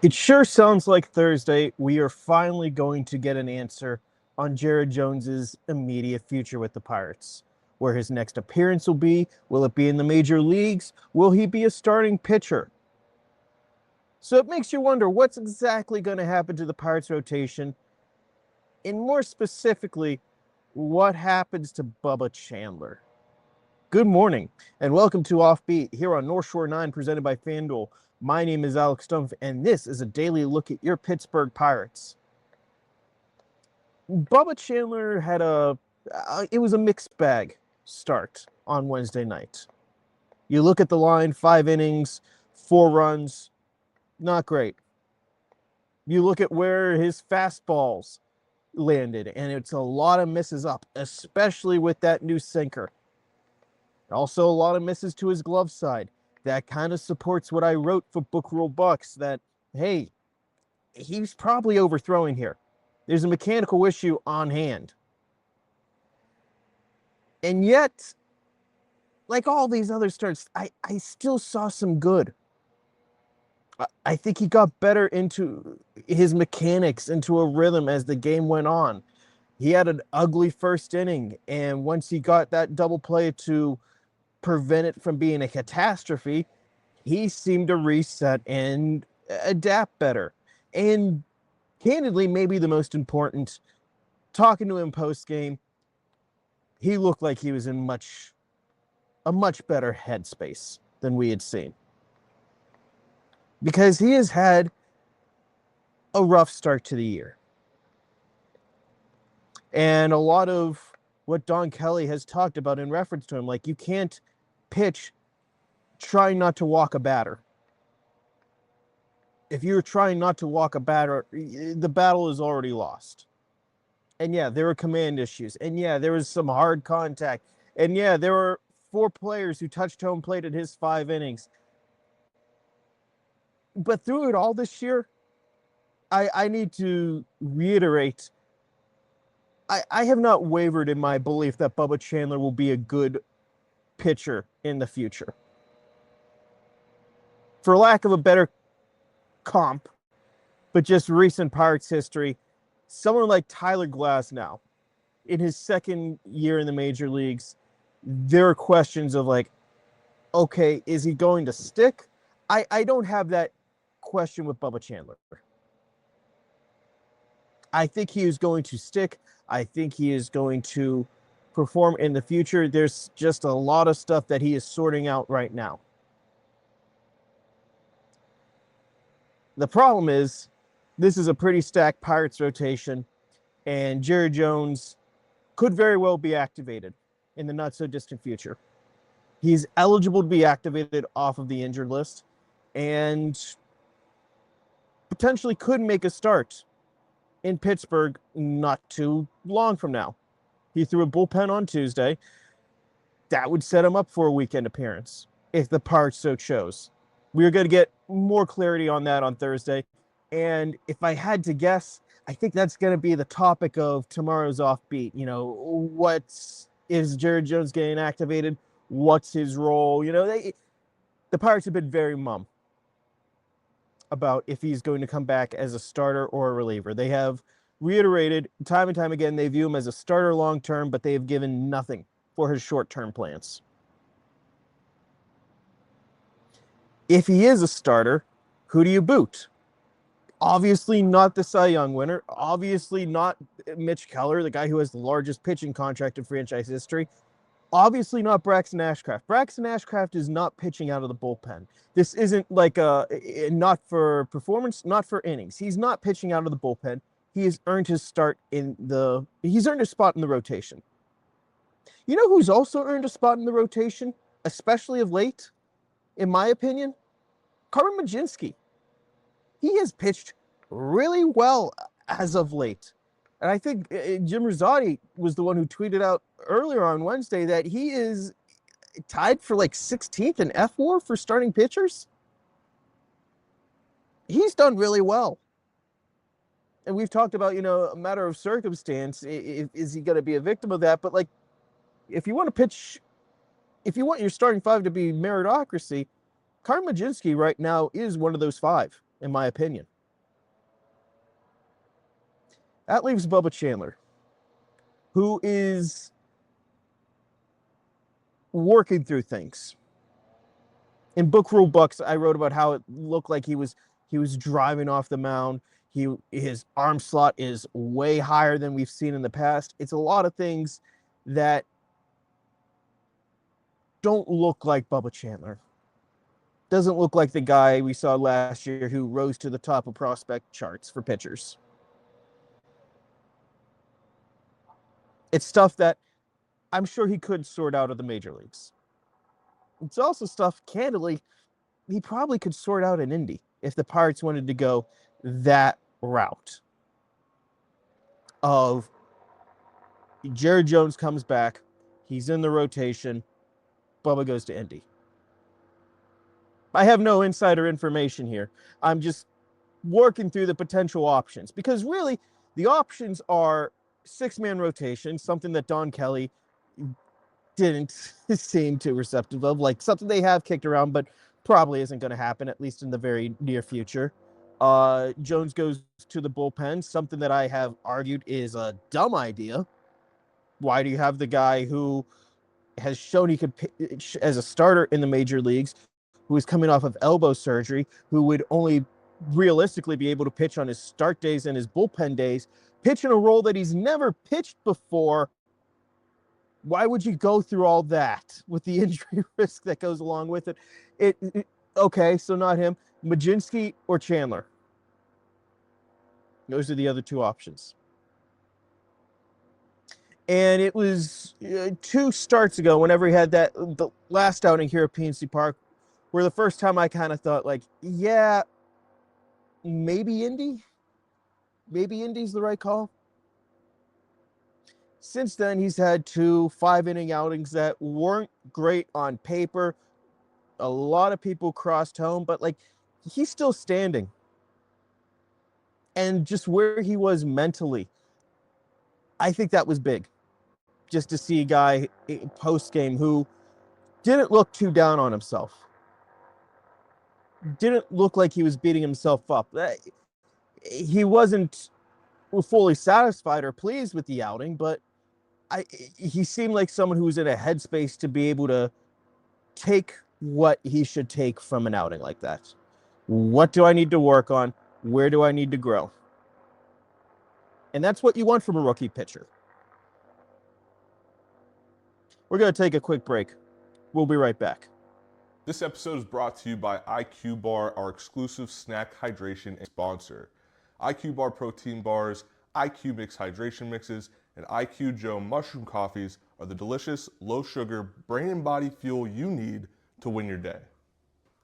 It sure sounds like Thursday. We are finally going to get an answer on Jared Jones's immediate future with the Pirates. Where his next appearance will be? Will it be in the major leagues? Will he be a starting pitcher? So it makes you wonder what's exactly going to happen to the Pirates rotation, and more specifically, what happens to Bubba Chandler. Good morning, and welcome to Offbeat here on North Shore 9, presented by FanDuel. My name is Alex Stumpf, and this is a daily look at your Pittsburgh Pirates. Bubba Chandler had it was a mixed bag start on Wednesday night. You look at the line, 5 innings, 4 runs, not great. You look at where his fastballs landed, and it's a lot of misses up, especially with that new sinker. Also, a lot of misses to his glove side. That kind of supports what I wrote for Book Rule Bucs that, hey, he's probably overthrowing here. There's a mechanical issue on hand. And yet, like all these other starts, I still saw some good. I think he got better into his mechanics, into a rhythm as the game went on. He had an ugly first inning, and once he got that double play to prevent it from being a catastrophe, he seemed to reset and adapt better. And candidly, maybe the most important, talking to him post game, he looked like he was in a much better headspace than we had seen. Because he has had a rough start to the year. And a lot of what Don Kelly has talked about in reference to him, like you can't pitch trying not to walk a batter. If you're trying not to walk a batter, the battle is already lost. And yeah, there were command issues. And yeah, there was some hard contact. And yeah, there were 4 players who touched home plate in his 5 innings. But through it all this year, I need to reiterate, I have not wavered in my belief that Bubba Chandler will be a good pitcher in the future. For lack of a better comp, but just recent Pirates history, someone like Tyler Glasnow, in his second year in the major leagues, there are questions of like, okay, is he going to stick? I don't have that question with Bubba Chandler. I think he is going to stick. I think he is going to perform in the future. There's just a lot of stuff that he is sorting out right now. The problem is, this is a pretty stacked Pirates rotation, and Jared Jones could very well be activated in the not so distant future. He's eligible to be activated off of the injured list and potentially could make a start in Pittsburgh not too long from now. He threw a bullpen on Tuesday. That would set him up for a weekend appearance if the Pirates so chose. We're going to get more clarity on that on Thursday. And if I had to guess, I think that's going to be the topic of tomorrow's Offbeat. You know, is Jared Jones getting activated? What's his role? You know, the Pirates have been very mum about if he's going to come back as a starter or a reliever. They have reiterated time and time again they view him as a starter long-term, but they have given nothing for his short-term plans. If he is a starter, who do you boot? Obviously not the Cy Young winner. Obviously not Mitch Keller, the guy who has the largest pitching contract in franchise history. Obviously not Braxton Ashcraft. Braxton Ashcraft is not pitching out of the bullpen. This isn't like not for performance, not for innings. He's not pitching out of the bullpen. He has earned his spot in the rotation. You know who's also earned a spot in the rotation, especially of late, in my opinion? Carmen Mlodzinski. He has pitched really well as of late. And I think Jim Rosati was the one who tweeted out earlier on Wednesday that he is tied for like 16th in F4 for starting pitchers. He's done really well. And we've talked about, you know, a matter of circumstance. Is he going to be a victim of that? But like, if you want to pitch, if you want your starting 5 to be meritocracy, Carmen Mlodzinski right now is one of those 5, in my opinion. That leaves Bubba Chandler, who is working through things. In Book Rule Bucs, I wrote about how it looked like he was driving off the mound. His arm slot is way higher than we've seen in the past. It's a lot of things that don't look like Bubba Chandler. Doesn't look like the guy we saw last year who rose to the top of prospect charts for pitchers. It's stuff that I'm sure he could sort out of the major leagues. It's also stuff, candidly, he probably could sort out in Indy if the Pirates wanted to go that route of Jared Jones comes back, he's in the rotation, Bubba goes to Indy. I have no insider information here. I'm just working through the potential options because really the options are 6-man rotation, something that Don Kelly didn't seem too receptive of, like something they have kicked around, but probably isn't going to happen, at least in the very near future. Jones goes to the bullpen, something that I have argued is a dumb idea. Why do you have the guy who has shown he could pitch as a starter in the major leagues, who is coming off of elbow surgery, who would only realistically be able to pitch on his start days and his bullpen days, pitch in a role that he's never pitched before? Why would you go through all that with the injury risk that goes along with it? Okay, so not him. Mlodzinski or Chandler? Those are the other two options. And it was 2 starts ago, whenever he had the last outing here at PNC Park, where the first time I kind of thought, like, yeah, maybe Indy? Maybe Indy's the right call. Since then, he's had 2 5-inning outings that weren't great on paper. A lot of people crossed home, but like he's still standing. And just where he was mentally, I think that was big. Just to see a guy post-game who didn't look too down on himself. Didn't look like he was beating himself up. He wasn't fully satisfied or pleased with the outing, but he seemed like someone who was in a headspace to be able to take what he should take from an outing like that. What do I need to work on? Where do I need to grow? And that's what you want from a rookie pitcher. We're going to take a quick break. We'll be right back. This episode is brought to you by IQ Bar, our exclusive snack hydration sponsor. IQ Bar protein bars, IQ Mix hydration mixes, and IQ Joe mushroom coffees are the delicious, low-sugar, brain and body fuel you need to win your day.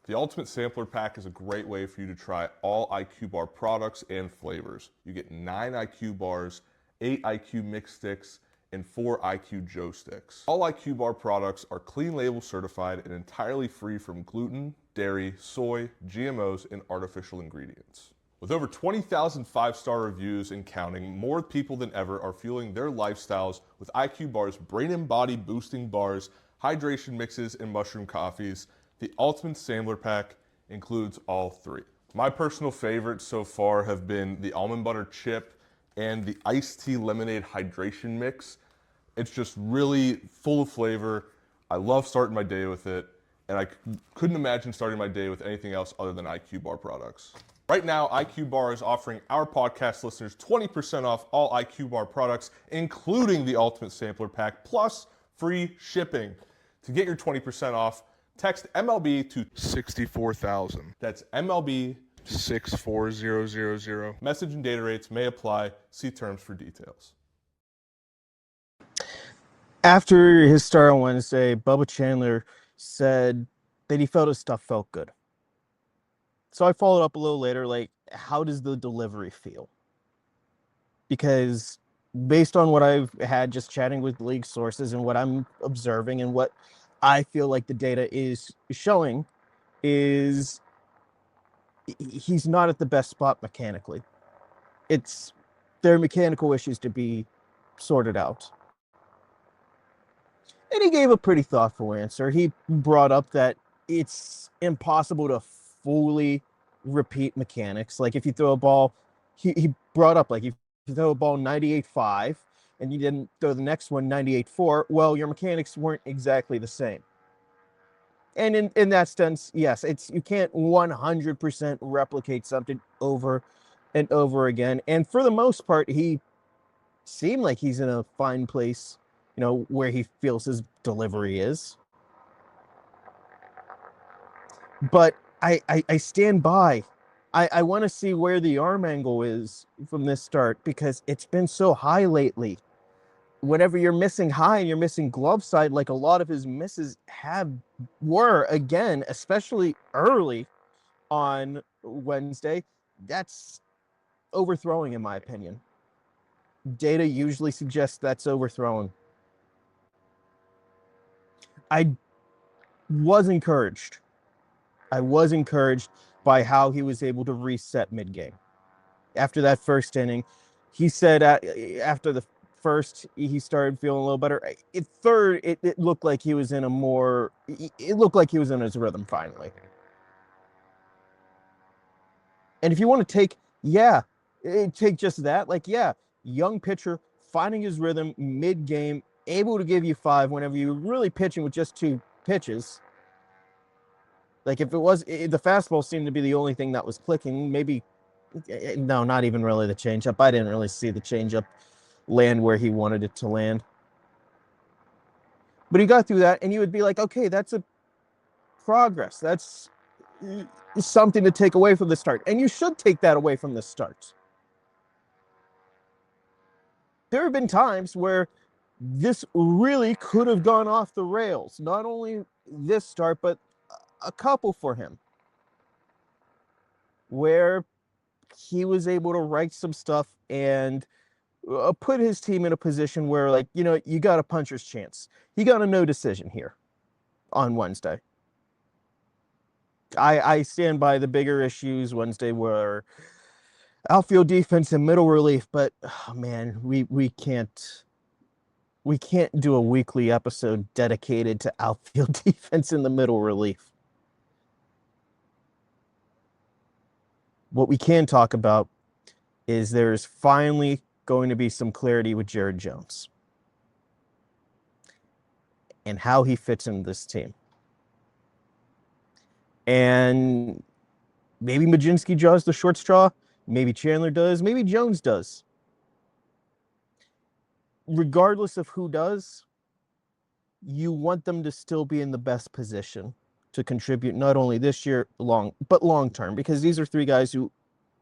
The Ultimate Sampler Pack is a great way for you to try all IQ Bar products and flavors. You get 9 IQ bars, 8 IQ Mix sticks, and 4 IQ Joe sticks. All IQ Bar products are clean label certified and entirely free from gluten, dairy, soy, GMOs, and artificial ingredients. With over 20,000 5-star reviews and counting, more people than ever are fueling their lifestyles with IQ Bar's brain and body boosting bars, hydration mixes, and mushroom coffees. The Ultimate Sampler Pack includes all 3. My personal favorites so far have been the almond butter chip and the iced tea lemonade hydration mix. It's just really full of flavor. I love starting my day with it, and I couldn't imagine starting my day with anything else other than IQ Bar products. Right now, IQ Bar is offering our podcast listeners 20% off all IQ Bar products, including the Ultimate Sampler Pack, plus free shipping. To get your 20% off, text MLB to 64,000. That's MLB 64000. Message and data rates may apply. See terms for details. After his start on Wednesday, Bubba Chandler said that he felt his stuff felt good. So I followed up a little later, like, how does the delivery feel? Because based on what I've had just chatting with league sources and what I'm observing and what I feel like the data is showing is he's not at the best spot mechanically. There are mechanical issues to be sorted out. And he gave a pretty thoughtful answer. He brought up that it's impossible to fully repeat mechanics. Like if you throw a ball, he brought up, like, if throw a ball 98.5 and you didn't throw the next one 98.4, well, your mechanics weren't exactly the same. And in that sense, yes, you can't 100% replicate something over and over again. And for the most part, he seemed like he's in a fine place, where he feels his delivery is. But I stand by. I want to see where the arm angle is from this start, because it's been so high lately. Whenever you're missing high and you're missing glove side, like a lot of his misses were, again, especially early on Wednesday, that's overthrowing, in my opinion. Data usually suggests that's overthrowing. I was encouraged. By how he was able to reset mid-game. After that first inning, he said after the first, he started feeling a little better. At third, it looked like he was in his rhythm finally. And if you want to take just that, young pitcher finding his rhythm mid-game, able to give you 5 whenever you're really pitching with just 2 pitches. Like if the fastball seemed to be the only thing that was clicking, maybe, no, not even really the changeup. I didn't really see the changeup land where he wanted it to land. But he got through that, and you would be like, okay, that's a progress. That's something to take away from the start. And you should take that away from the start. There have been times where this really could have gone off the rails. Not only this start, but a couple for him, where he was able to write some stuff and put his team in a position where, you got a puncher's chance. He got a no decision here on Wednesday. I stand by the bigger issues Wednesday were outfield defense and middle relief, but man, we can't do a weekly episode dedicated to outfield defense in the middle relief. What we can talk about is there's finally going to be some clarity with Jared Jones and how he fits into this team. And maybe Mlodzinski draws the short straw. Maybe Chandler does. Maybe Jones does. Regardless of who does, you want them to still be in the best position to contribute not only this year but long term, because these are 3 guys who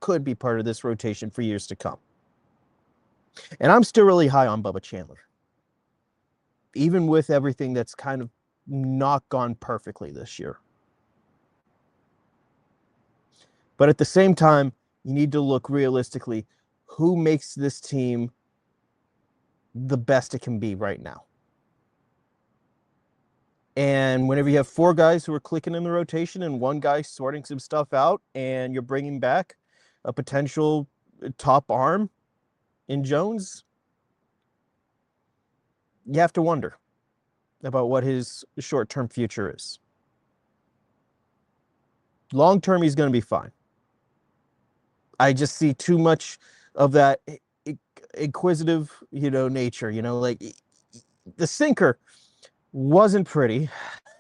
could be part of this rotation for years to come. And I'm still really high on Bubba Chandler, even with everything that's kind of not gone perfectly this year. But at the same time, you need to look realistically, who makes this team the best it can be right now. And whenever you have 4 guys who are clicking in the rotation and 1 guy sorting some stuff out, and you're bringing back a potential top arm in Jones, you have to wonder about what his short-term future is. Long-term, he's going to be fine. I just see too much of that inquisitive, nature. The sinker wasn't pretty.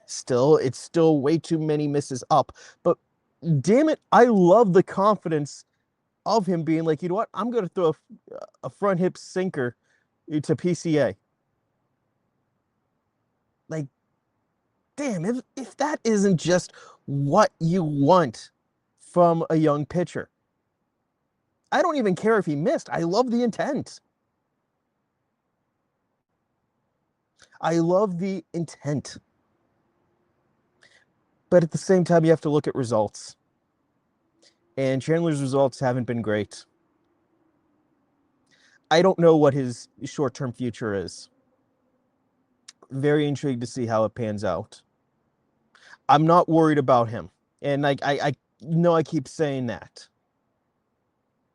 It's still way too many misses up. But damn it, I love the confidence of him being like, you know what? I'm going to throw a front hip sinker to PCA. Like, damn, if that isn't just what you want from a young pitcher. I don't even care if he missed. I love the intent. But at the same time, you have to look at results. And Chandler's results haven't been great. I don't know what his short-term future is. Very intrigued to see how it pans out. I'm not worried about him. And I know I keep saying that,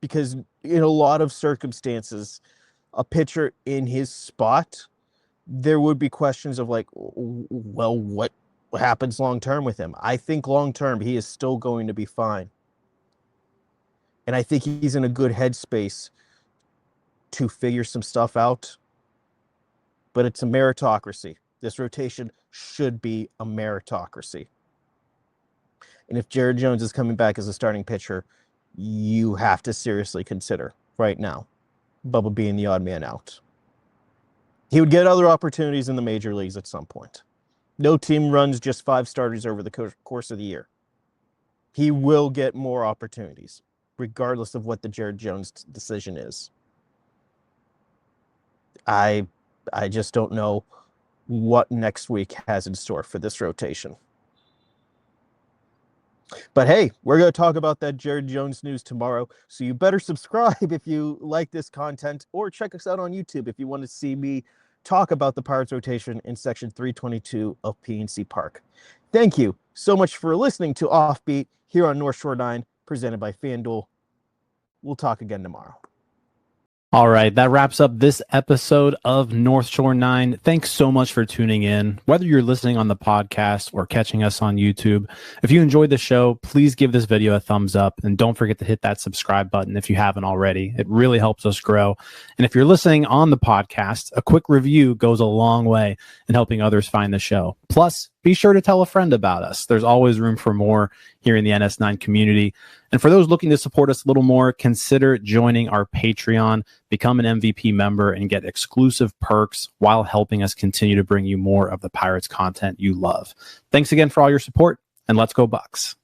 because in a lot of circumstances, a pitcher in his spot, there would be questions of well, what happens long-term with him? I think long-term, he is still going to be fine. And I think he's in a good headspace to figure some stuff out. But it's a meritocracy. This rotation should be a meritocracy. And if Jared Jones is coming back as a starting pitcher, you have to seriously consider right now Bubba being the odd man out. He would get other opportunities in the major leagues at some point. No team runs just 5 starters over the course of the year. He will get more opportunities, regardless of what the Jared Jones decision is. I just don't know what next week has in store for this rotation. But hey, we're going to talk about that Jared Jones news tomorrow, so you better subscribe if you like this content, or check us out on YouTube if you want to see me talk about the Pirates rotation in section 322 of PNC Park. Thank you so much for listening to Offbeat here on North Shore 9, presented by FanDuel. We'll talk again tomorrow. All right, that wraps up this episode of North Shore 9. Thanks so much for tuning in. Whether you're listening on the podcast or catching us on YouTube, if you enjoyed the show, please give this video a thumbs up, and don't forget to hit that subscribe button if you haven't already. It really helps us grow. And if you're listening on the podcast, a quick review goes a long way in helping others find the show. Plus, be sure to tell a friend about us. There's always room for more here in the NS9 community. And for those looking to support us a little more, consider joining our Patreon, become an MVP member, and get exclusive perks while helping us continue to bring you more of the Pirates content you love. Thanks again for all your support, and let's go Bucs.